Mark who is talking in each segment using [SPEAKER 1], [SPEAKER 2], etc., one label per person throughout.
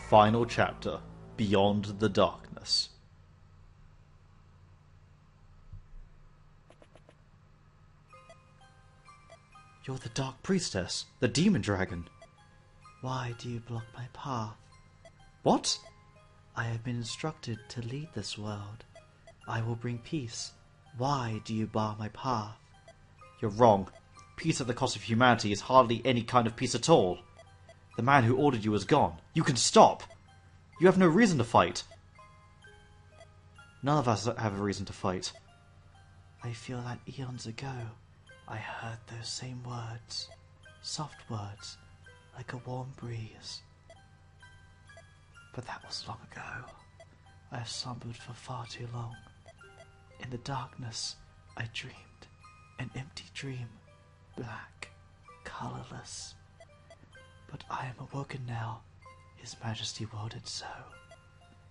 [SPEAKER 1] Final chapter, Beyond the Darkness. You're the Dark Priestess, the Demon Dragon.
[SPEAKER 2] Why do you block my path?
[SPEAKER 1] What?
[SPEAKER 2] I have been instructed to lead this world. I will bring peace. Why do you bar my path?
[SPEAKER 1] You're wrong. Peace at the cost of humanity is hardly any kind of peace at all. The man who ordered you is gone. You can stop. You have no reason to fight. None of us have a reason to fight.
[SPEAKER 2] I feel that eons ago, I heard those same words. Soft words, like a warm breeze. But that was long ago. I have slumbered for far too long. In the darkness, I dreamed. An empty dream. Black. Colourless. But I am awoken now. His Majesty willed it so.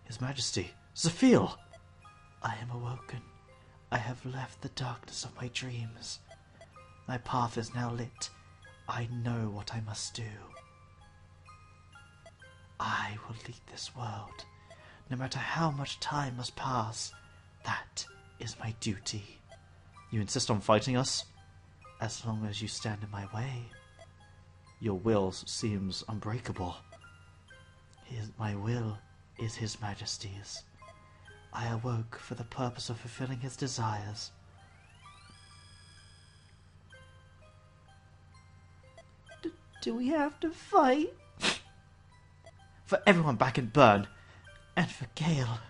[SPEAKER 1] His Majesty. Zephyl!
[SPEAKER 2] I am awoken. I have left the darkness of my dreams. My path is now lit. I know what I must do. I will lead this world. No matter how much time must pass, that is my duty.
[SPEAKER 1] You insist on fighting us?
[SPEAKER 2] As long as you stand in my way.
[SPEAKER 1] Your will seems unbreakable.
[SPEAKER 2] My will is His Majesty's. I awoke for the purpose of fulfilling his desires. Do we have to fight?
[SPEAKER 1] For everyone back in Bern,
[SPEAKER 2] and for Gale.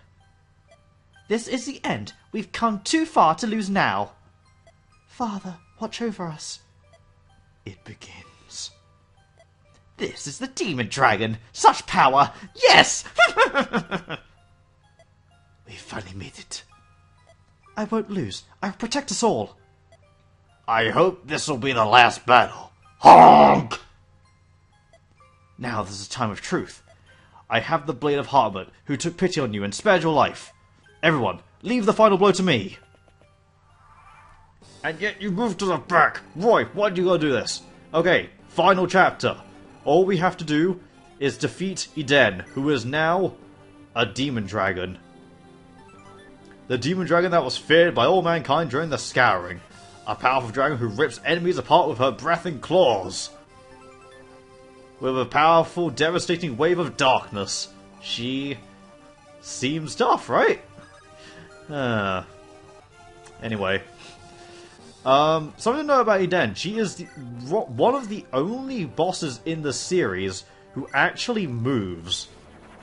[SPEAKER 1] This is the end. We've come too far to lose now.
[SPEAKER 2] Father, watch over us.
[SPEAKER 1] It begins. This is the Demon Dragon. Such power. Yes! We finally made it. I won't lose. I'll protect us all. I hope this will be the last battle. Honk! Now this is a time of truth. I have the Blade of Heartmut, who took pity on you and spared your life. Everyone, leave the final blow to me. And yet you moved to the back. Roy, why did you gotta do this? Okay, final chapter. All we have to do is defeat Idenn, who is now a demon dragon. The demon dragon that was feared by all mankind during the Scouring. A powerful dragon who rips enemies apart with her breath and claws. With a powerful, devastating wave of darkness. She seems tough, right? Anyway. Something to know about Idenn. She is one of the only bosses in the series who actually moves.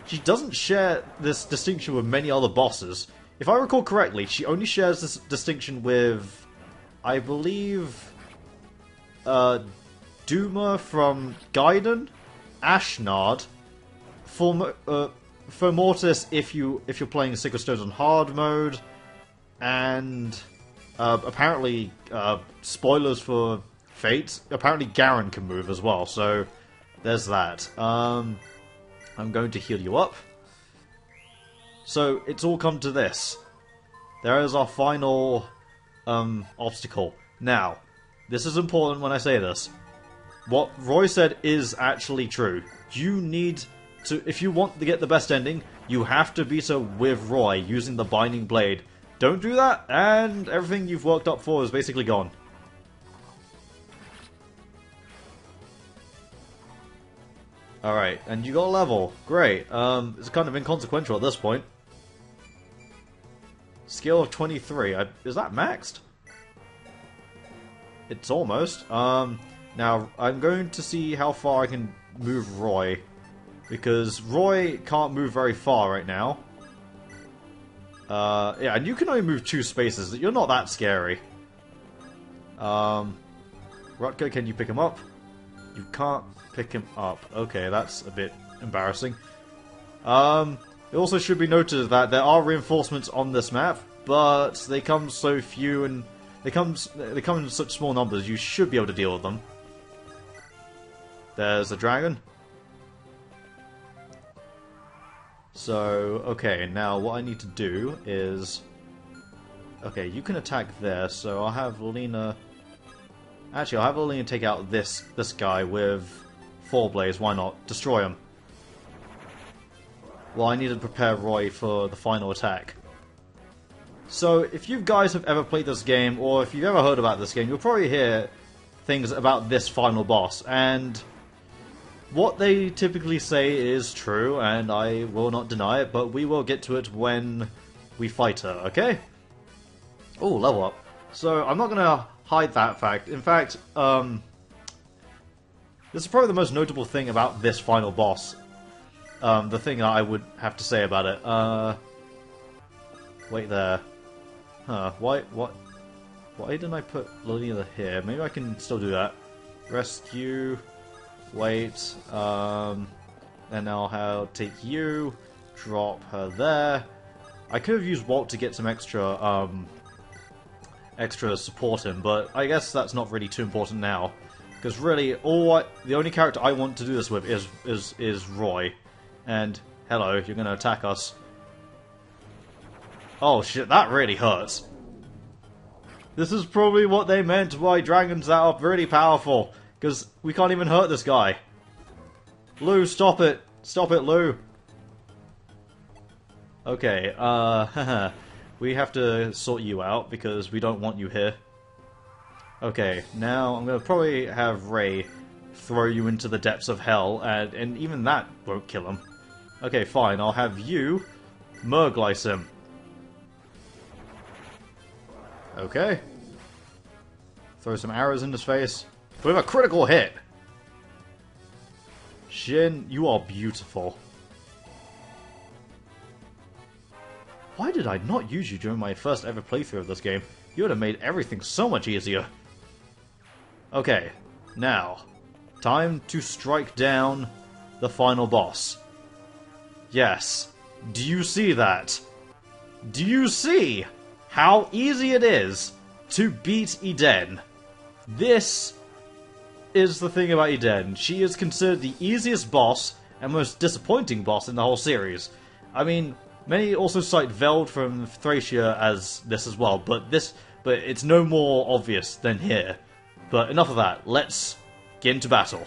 [SPEAKER 1] She doesn't share this distinction with many other bosses. If I recall correctly, she only shares this distinction with, I believe, Duma from Gaiden, Ashnard, Formortis if you're playing Sacred Stones on hard mode, and apparently spoilers for Fates. Apparently Garen can move as well, so there's that. I'm going to heal you up. So it's all come to this. There is our final obstacle. Now, this is important when I say this. What Roy said is actually true. You need to, if you want to get the best ending, you have to beat her with Roy using the Binding Blade. Don't do that, and everything you've worked up for is basically gone. Alright, and you got a level. Great. It's kind of inconsequential at this point. Skill of 23. Is that maxed? It's almost. Now, I'm going to see how far I can move Roy. Because Roy can't move very far right now. Yeah, and you can only move 2 spaces. You're not that scary. Rutger, can you pick him up? You can't pick him up. Okay, that's a bit embarrassing. It also should be noted that there are reinforcements on this map, but they come so few and they come in such small numbers. You should be able to deal with them. There's a dragon. So, okay, now what I need to do is... Okay, you can attack there, so I'll have Lilina... Actually, I'll have Lilina take out this guy with 4 Blaze, why not? Destroy him. Well, I need to prepare Roy for the final attack. So, if you guys have ever played this game, or if you've ever heard about this game, you'll probably hear things about this final boss, and what they typically say is true, and I will not deny it, but we will get to it when we fight her, okay? Oh, level up. So, I'm not gonna hide that fact. In fact, this is probably the most notable thing about this final boss. The thing that I would have to say about it. Wait there. Huh, why didn't I put Lilina here? Maybe I can still do that. Rescue, wait, and I'll take you, drop her there. I could have used Wolt to get some extra support in, but I guess that's not really too important now. Because really, the only character I want to do this with is Roy. And, hello, you're gonna attack us. Oh shit, that really hurts. This is probably what they meant by dragons that are really powerful. Because we can't even hurt this guy. Lugh, stop it. Stop it, Lugh. Okay, we have to sort you out because we don't want you here. Okay, now I'm gonna probably have Ray throw you into the depths of hell, and even that won't kill him. Okay, fine, I'll have you Merglice him. Okay. Throw some arrows in his face. With a critical hit! Shin, you are beautiful. Why did I not use you during my first ever playthrough of this game? You would have made everything so much easier. Okay, now, time to strike down the final boss. Yes, do you see that? Do you see how easy it is to beat Idenn? This is the thing about Idenn. She is considered the easiest boss and most disappointing boss in the whole series. I mean, many also cite Veld from Thracia as this as well, but it's no more obvious than here. But enough of that, let's get into battle.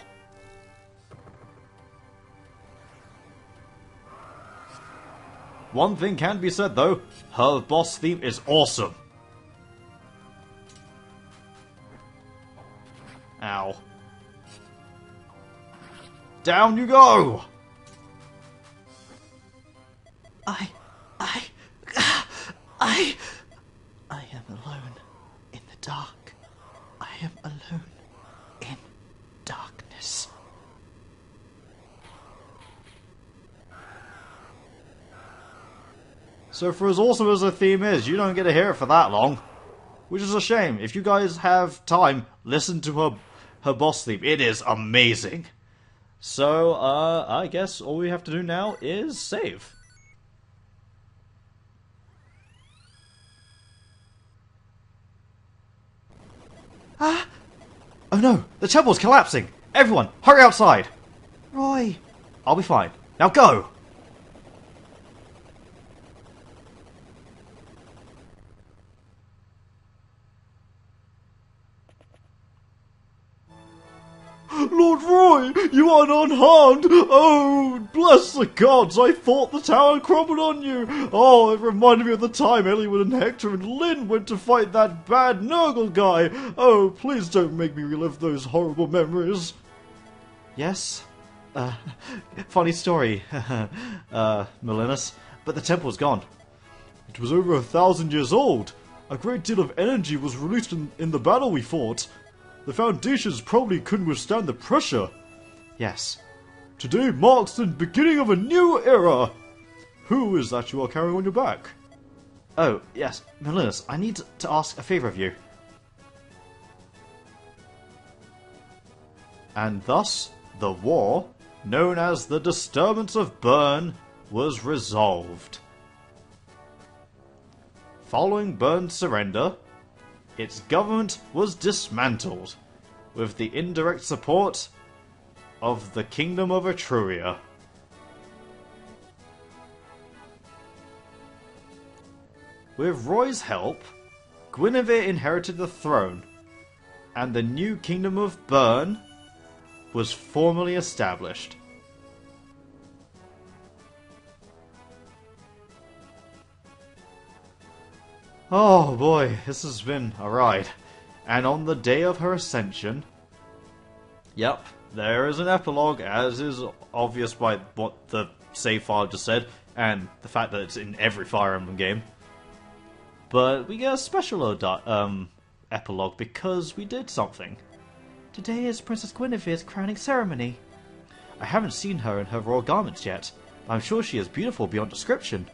[SPEAKER 1] One thing can be said though, her boss theme is awesome. Ow. Down you go!
[SPEAKER 2] I am alone in the dark. I am alone in darkness.
[SPEAKER 1] So for as awesome as the theme is, you don't get to hear it for that long. Which is a shame. If you guys have time, listen to her boss theme. It is amazing. So, I guess all we have to do now is save. Ah! Oh no! The temple's collapsing! Everyone, hurry outside!
[SPEAKER 2] Roy!
[SPEAKER 1] I'll be fine. Now go! Lord Roy, you are unharmed! Oh, bless the gods, I thought the tower crumbled on you! Oh, it reminded me of the time Alen and Hector and Lynn went to fight that bad Nurgle guy! Oh, please don't make me relive those horrible memories. Yes? Funny story, Merlinus, but the temple's gone. It was over 1,000 years old. A great deal of energy was released in the battle we fought. The foundations probably couldn't withstand the pressure. Yes. Today marks the beginning of a new era. Who is that you are carrying on your back? Oh, yes, Merlinus, I need to ask a favor of you. And thus, the war, known as the Disturbance of Bern, was resolved. Following Bern's surrender, its government was dismantled, with the indirect support of the Kingdom of Etruria. With Roy's help, Guinevere inherited the throne, and the new Kingdom of Bern was formally established. Oh boy, this has been a ride. And on the day of her ascension, yep, there is an epilogue, as is obvious by what the save file just said, and the fact that it's in every Fire Emblem game. But we get a special epilogue because we did something.
[SPEAKER 2] Today is Princess Guinevere's crowning ceremony.
[SPEAKER 1] I haven't seen her in her royal garments yet, but I'm sure she is beautiful beyond description.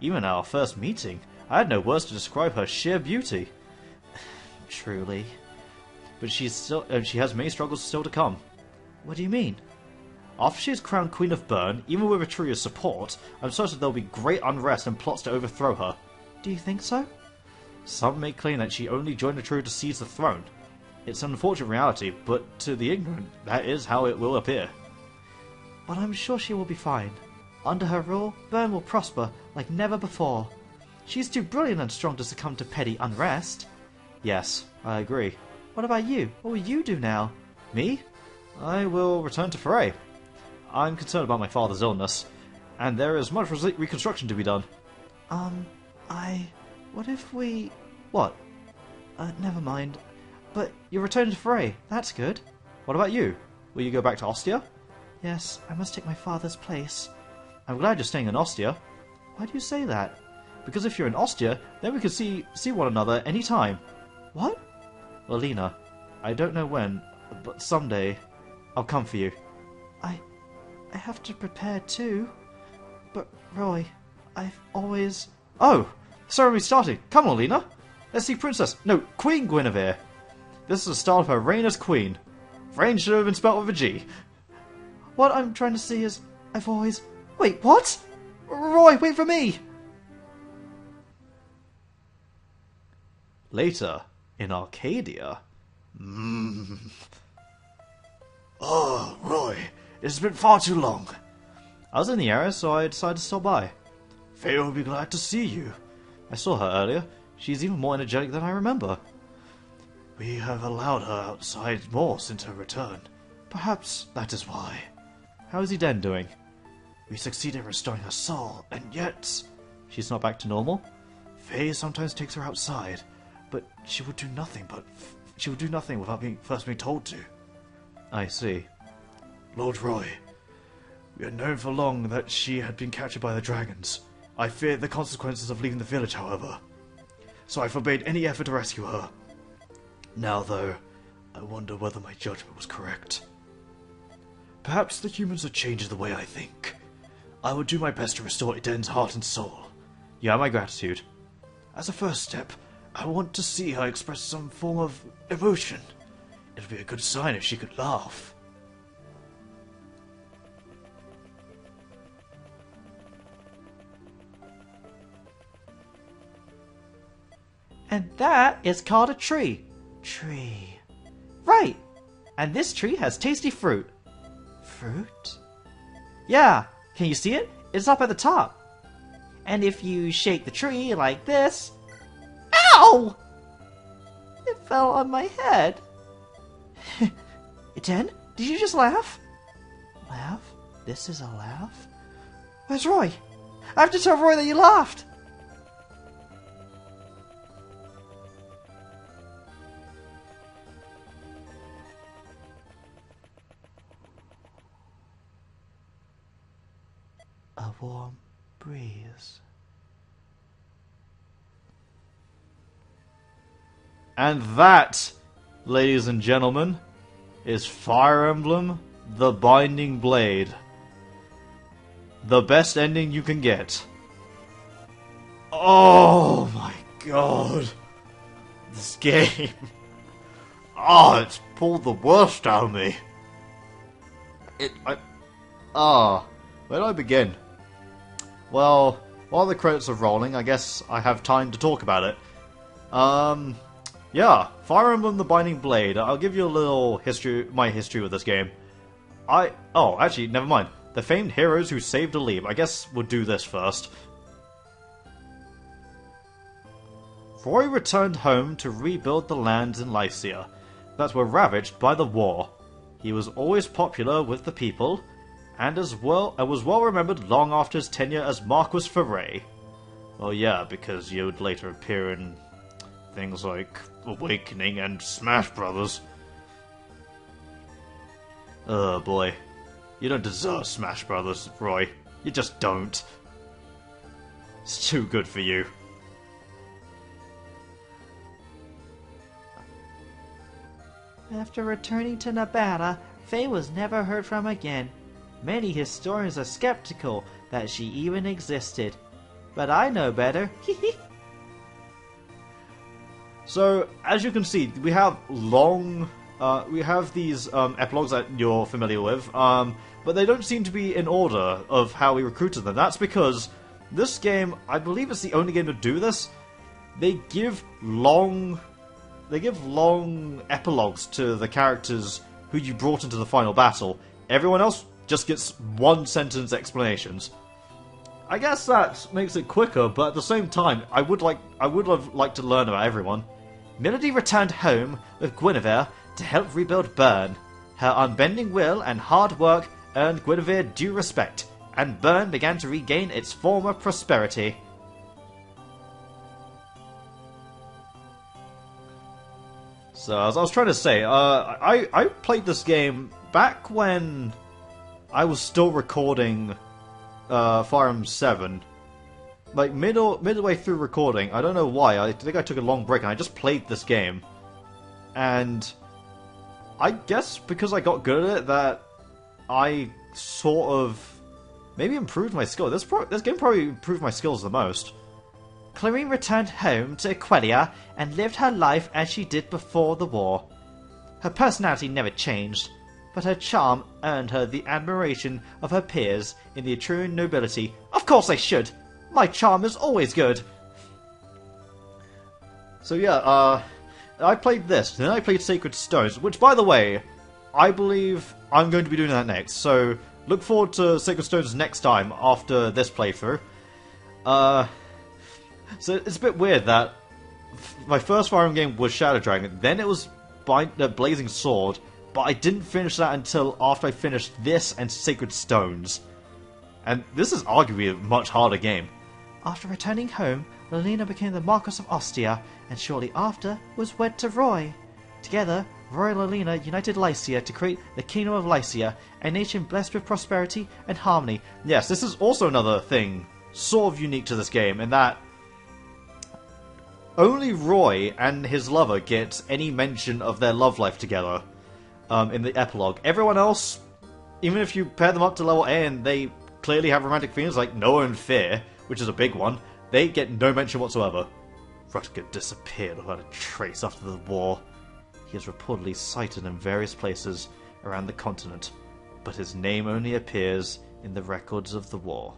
[SPEAKER 1] Even at our first meeting, I had no words to describe her sheer beauty.
[SPEAKER 2] Truly.
[SPEAKER 1] But she has many struggles still to come.
[SPEAKER 2] What do you mean?
[SPEAKER 1] After she is crowned Queen of Bern, even with Etria's support, I'm certain there will be great unrest and plots to overthrow her.
[SPEAKER 2] Do you think so?
[SPEAKER 1] Some may claim that she only joined Etria to seize the throne. It's an unfortunate reality, but to the ignorant, that is how it will appear.
[SPEAKER 2] But I'm sure she will be fine. Under her rule, Bern will prosper like never before. She's too brilliant and strong to succumb to petty unrest.
[SPEAKER 1] Yes, I agree.
[SPEAKER 2] What about you? What will you do now?
[SPEAKER 1] Me? I will return to Foray. I'm concerned about my father's illness, and there is much reconstruction to be done.
[SPEAKER 2] What if we... What? Never mind. But you're returning to Foray. That's good.
[SPEAKER 1] What about you? Will you go back to Ostia?
[SPEAKER 2] Yes, I must take my father's place.
[SPEAKER 1] I'm glad you're staying in Ostia.
[SPEAKER 2] Why do you say that?
[SPEAKER 1] Because if you're in Ostia, then we can see one another any time.
[SPEAKER 2] What?
[SPEAKER 1] Lilina, I don't know when, but someday I'll come for you.
[SPEAKER 2] I have to prepare too. But Roy, I've always...
[SPEAKER 1] Oh! Ceremony starting! Come on, Lilina! Let's see Queen Guinevere! This is the start of her reign as queen. Reign should have been spelled with a G.
[SPEAKER 2] What I'm trying to say is, I've always... Wait, what? Roy, wait for me!
[SPEAKER 1] Later, in Arcadia... Oh, Roy, it's been far too long. I was in the area, so I decided to stop by. Faye will be glad to see you. I saw her earlier. She's even more energetic than I remember. We have allowed her outside more since her return. Perhaps that is why. How is Idenn doing? We succeeded in restoring her soul, and yet... She's not back to normal? Faye sometimes takes her outside, but she would do nothing without first being told to. I see. Lord Roy, we had known for long that she had been captured by the dragons. I feared the consequences of leaving the village, however, so I forbade any effort to rescue her. Now, though, I wonder whether my judgment was correct. Perhaps the humans have changed the way I think. I will do my best to restore Idenn's heart and soul. You have my gratitude. As a first step, I want to see her express some form of emotion. It would be a good sign if she could laugh.
[SPEAKER 2] And that is called a tree. Tree. Right. And this tree has tasty fruit. Fruit? Yeah. Can you see it? It's up at the top. And if you shake the tree like this... Ow! It fell on my head. Idenn, did you just laugh? Laugh? This is a laugh? Where's Roy? I have to tell Roy that you laughed. A warm breeze.
[SPEAKER 1] And that, ladies and gentlemen, is Fire Emblem The Binding Blade. The best ending you can get. Oh my god. This game. It's pulled the worst out of me. Where do I begin? Well, while the credits are rolling, I guess I have time to talk about it. Yeah, Fire Emblem The Binding Blade. I'll give you a little my history with this game. Actually, never mind. The famed heroes who saved Alen. I guess we'll do this first. Roy returned home to rebuild the lands in Lycia that were ravaged by the war. He was always popular with the people, and was well remembered long after his tenure as Marquis Foray. Well, yeah, because he would later appear in things like Awakening and Smash Brothers. Oh boy. You don't deserve Smash Brothers, Roy. You just don't. It's too good for you.
[SPEAKER 2] After returning to Nevada, Faye was never heard from again. Many historians are skeptical that she even existed. But I know better.
[SPEAKER 1] So, as you can see, we have these epilogues that you're familiar with, but they don't seem to be in order of how we recruited them. That's because this game, I believe it's the only game to do this. They give long epilogues to the characters who you brought into the final battle. Everyone else just gets one-sentence explanations. I guess that makes it quicker, but at the same time, I would have liked to learn about everyone. Melody returned home with Guinevere to help rebuild Bern. Her unbending will and hard work earned Guinevere due respect, and Bern began to regain its former prosperity. So, as I was trying to say, I played this game back when I was still recording Fire Emblem 7. Like, midway through recording, I don't know why, I think I took a long break and I just played this game. And I guess because I got good at it, that I sort of maybe improved my skill. This game probably improved my skills the most. Clarine returned home to Quelia and lived her life as she did before the war. Her personality never changed, but her charm earned her the admiration of her peers in the Etrurian nobility. Of course I should! My charm is always good! So yeah, I played this, then I played Sacred Stones, which, by the way, I believe I'm going to be doing that next, so look forward to Sacred Stones next time after this playthrough. So it's a bit weird that my first Fire Emblem game was Shadow Dragon, then it was Blazing Sword, but I didn't finish that until after I finished this and Sacred Stones. And this is arguably a much harder game. After returning home, Lilina became the Marquess of Ostia, and shortly after was wed to Roy. Together, Roy and Lilina united Lycia to create the Kingdom of Lycia, a nation blessed with prosperity and harmony. Yes, this is also another thing sort of unique to this game, in that only Roy and his lover get any mention of their love life together in the epilogue. Everyone else, even if you pair them up to level A and they clearly have romantic feelings like Noah and Fear, which is a big one, they get no mention whatsoever. Rutger disappeared without a trace after the war. He is reportedly sighted in various places around the continent, but his name only appears in the records of the war.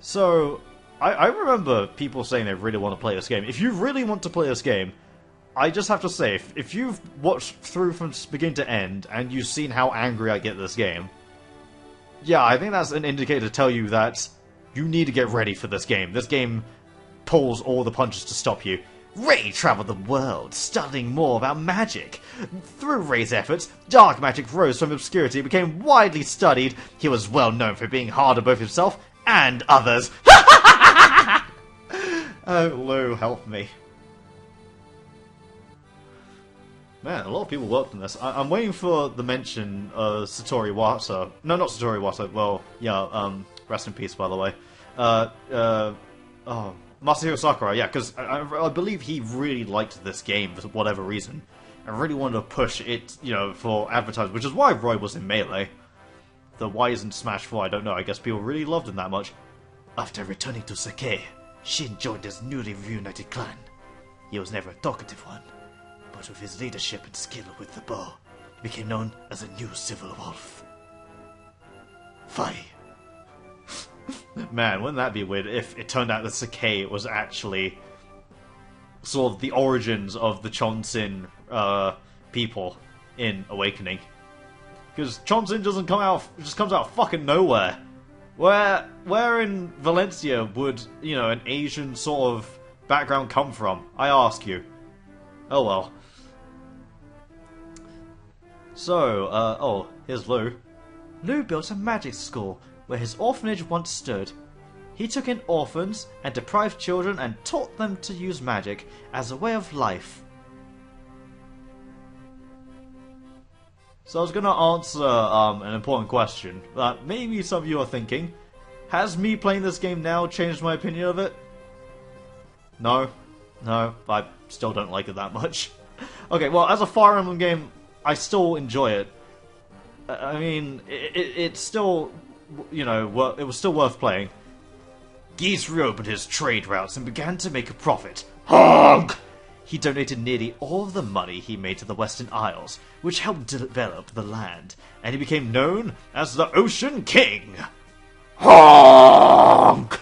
[SPEAKER 1] So, I remember people saying they really want to play this game. If you really want to play this game, I just have to say, if you've watched through from beginning to end, and you've seen how angry I get at this game, yeah, I think that's an indicator to tell you that you need to get ready for this game. This game pulls all the punches to stop you. Ray traveled the world, studying more about magic. Through Ray's efforts, dark magic rose from obscurity and became widely studied. He was well known for being hard on both himself and others. Oh, Lou, help me. Man, a lot of people worked on this. I'm waiting for the mention of Satori Wata. No, not Satori Wata. Well, yeah, rest in peace, by the way. Masahiro Sakurai, yeah, because I believe he really liked this game for whatever reason. And really wanted to push it, you know, for advertising, which is why Roy was in Melee. The why isn't Smash 4, I don't know. I guess people really loved him that much. After returning to Sake, Shin joined his newly reunited clan. He was never a talkative one, but with his leadership and skill with the bow, he became known as a new civil wolf. Fire. Man, wouldn't that be weird if it turned out that Sake was actually sort of the origins of the Chonsin people in Awakening? Because Chonsin doesn't come out, it just comes out of fucking nowhere. Where in Valencia would, you know, an Asian sort of background come from? I ask you. Oh well. So, here's Lugh. Lugh built a magic school
[SPEAKER 2] where his orphanage once stood. He took in orphans and deprived children and taught them to use magic as a way of life.
[SPEAKER 1] So I was going to answer an important question that maybe some of you are thinking. Has me playing this game now changed my opinion of it? No, I still don't like it that much. Okay, well, as a Fire Emblem game, I still enjoy it. I mean, it's still, you know, it was still worth playing. Geese reopened his trade routes and began to make a profit. Honk! He donated nearly all of the money he made to the Western Isles, which helped develop the land, and he became known as the Ocean King. Honk!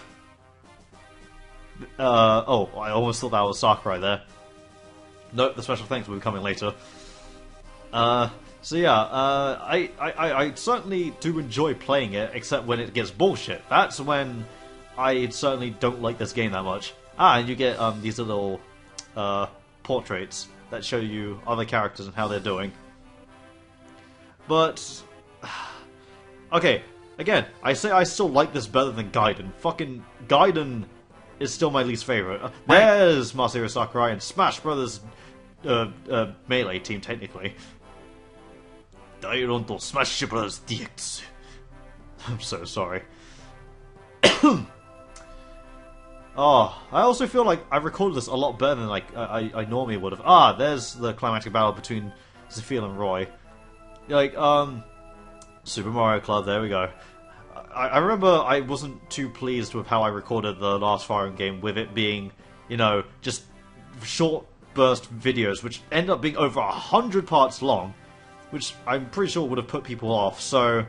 [SPEAKER 1] Oh, I almost thought that was Sakurai there. Nope, the special thanks will be coming later. So yeah, I certainly do enjoy playing it, except when it gets bullshit. That's when I certainly don't like this game that much. And you get these little portraits that show you other characters and how they're doing. But okay, again, I say I still like this better than Gaiden. Fucking Gaiden is still my least favorite. There's Masahiro Sakurai and Smash Brothers Melee team, technically. Dairon Smash Brothers Dieck. I'm so sorry. Oh, I also feel like I recorded this a lot better than like I normally would have. Ah, there's the climactic battle between Zephyr and Roy. Like, Super Mario Club, there we go. I remember I wasn't too pleased with how I recorded the last Fire Emblem game, with it being, you know, just short burst videos, which end up being over 100 parts long, which I'm pretty sure would have put people off. So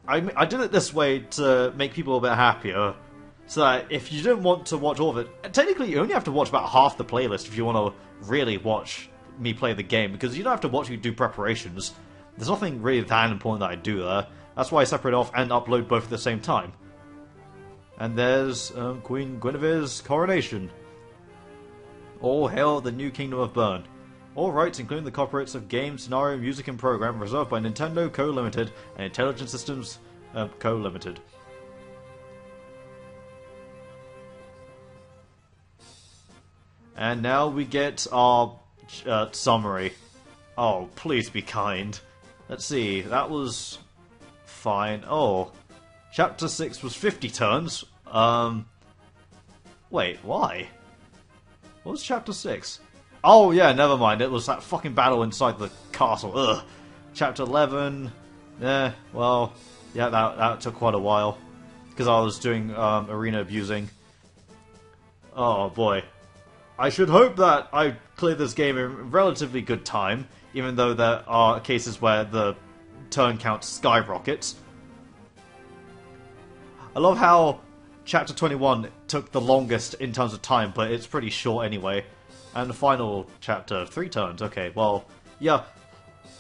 [SPEAKER 1] I did it this way to make people a bit happier, so that if you didn't want to watch all of it, technically you only have to watch about half the playlist if you want to really watch me play the game, because you don't have to watch me do preparations. There's nothing really that important that I do there. That's why I separate off and upload both at the same time. And there's Queen Guinevere's coronation. All hail the new Kingdom of Bern. All rights, including the copyrights of game, scenario, music, and program, reserved by Nintendo Co. Limited and Intelligent Systems Co. Limited. And now we get our summary. Oh, please be kind. Let's see, that was fine. Oh, Chapter 6 was 50 turns. Wait, why? What was Chapter 6? Oh, yeah, never mind. It was that fucking battle inside the castle. Ugh. Chapter 11. Well, yeah, that took quite a while. Because I was doing arena abusing. Oh, boy. I should hope that I cleared this game in relatively good time, even though there are cases where the turn count skyrockets. I love how Chapter 21 took the longest in terms of time, but it's pretty short anyway. And the final chapter, 3 turns. Okay, well, yeah.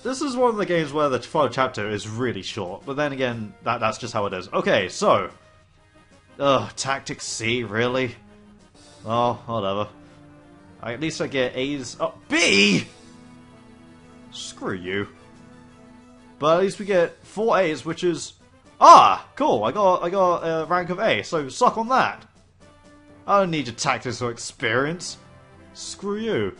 [SPEAKER 1] This is one of the games where the final chapter is really short, but then again, that's just how it is. Okay, so... Tactics C, really? Oh, whatever. At least I get A's... Oh, B?! Screw you. But at least we get 4 A's, which is... Ah! Cool, I got a rank of A, so suck on that! I don't need your tactics or experience. Screw you.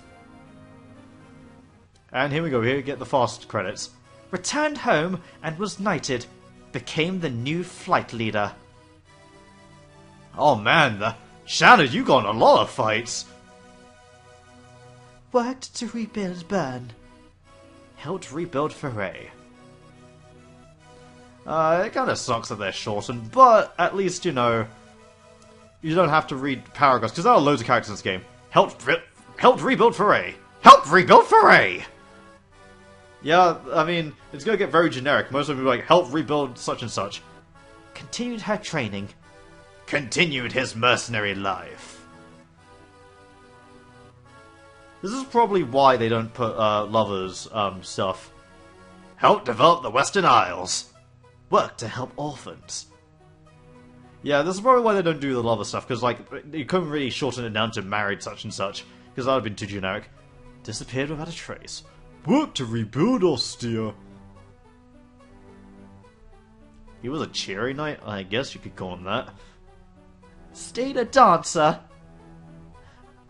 [SPEAKER 1] And here we go, here we get the fast credits. Returned home and was knighted. Became the new flight leader. Oh man, Shanna, you got in a lot of fights. Worked to rebuild Bern. Helped rebuild Foray. It kind of sucks that they're shortened, but at least, you know, you don't have to read paragraphs, because there are loads of characters in this game. Helped rebuild Foray. Helped rebuild Foray! Yeah, I mean, it's gonna get very generic. Most of them will be like, helped rebuild such and such. Continued her training. Continued his mercenary life. This is probably why they don't put lovers stuff. Helped develop the Western Isles. Work to help orphans. Yeah, this is probably why they don't do the lover stuff, because, like, you couldn't really shorten it down to married such and such, because that would have been too generic. Disappeared without a trace. Work to rebuild Astore. He was a cheery knight, I guess you could call him that.
[SPEAKER 2] Stayed a dancer.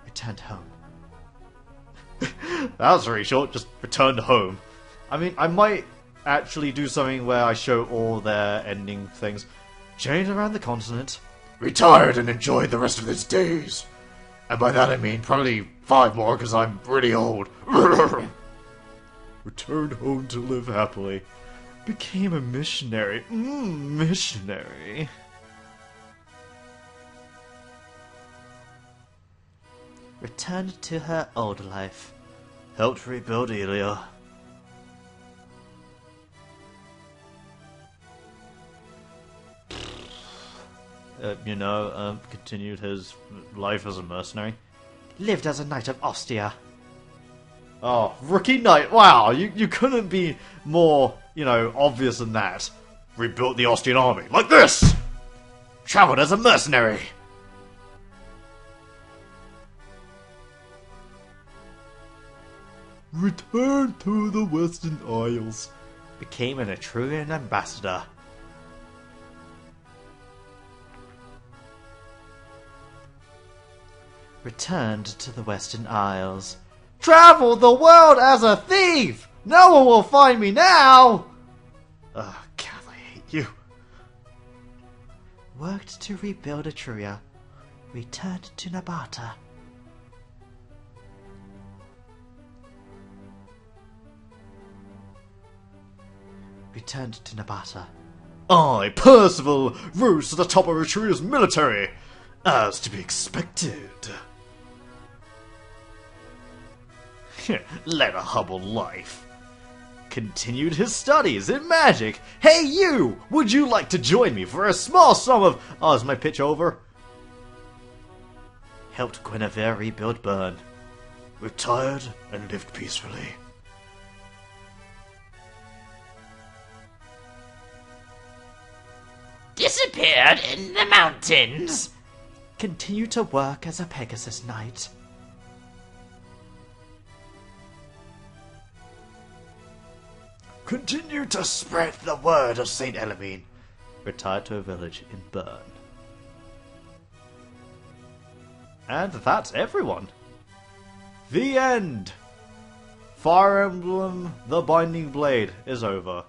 [SPEAKER 2] Returned home.
[SPEAKER 1] That was very short, just returned home. I mean, I might actually do something where I show all their ending things. Chained around the continent. Retired and enjoyed the rest of his days. And by that I mean probably 5 more, because I'm really old. Returned home to live happily. Became a missionary. Missionary.
[SPEAKER 2] Returned to her old life.
[SPEAKER 1] Helped rebuild Elia. Continued his life as a mercenary.
[SPEAKER 2] Lived as a knight of Ostia.
[SPEAKER 1] Oh, rookie knight! Wow, you couldn't be more, obvious than that. Rebuilt the Austrian army like this. Travelled as a mercenary. Returned to the Western Isles.
[SPEAKER 2] Became an Etrurian ambassador. Returned to the Western Isles.
[SPEAKER 1] Traveled the world as a thief! No one will find me now! Ugh, God, I hate you.
[SPEAKER 2] Worked to rebuild Etruria. Returned to Nabata. Returned to Nabata.
[SPEAKER 1] I, Percival, rose to the top of Etruria's military, as to be expected. Led a humble life. Continued his studies in magic. Hey you! Would you like to join me for a small sum of... Oh, is my pitch over?
[SPEAKER 2] Helped Guinevere rebuild Bern.
[SPEAKER 1] Retired and lived peacefully.
[SPEAKER 2] Disappeared in the mountains. Continued to work as a Pegasus Knight.
[SPEAKER 1] Continue to spread the word of Saint Elamine. Retired to a village in Bern. And that's everyone. The end. Fire Emblem The Binding Blade is over.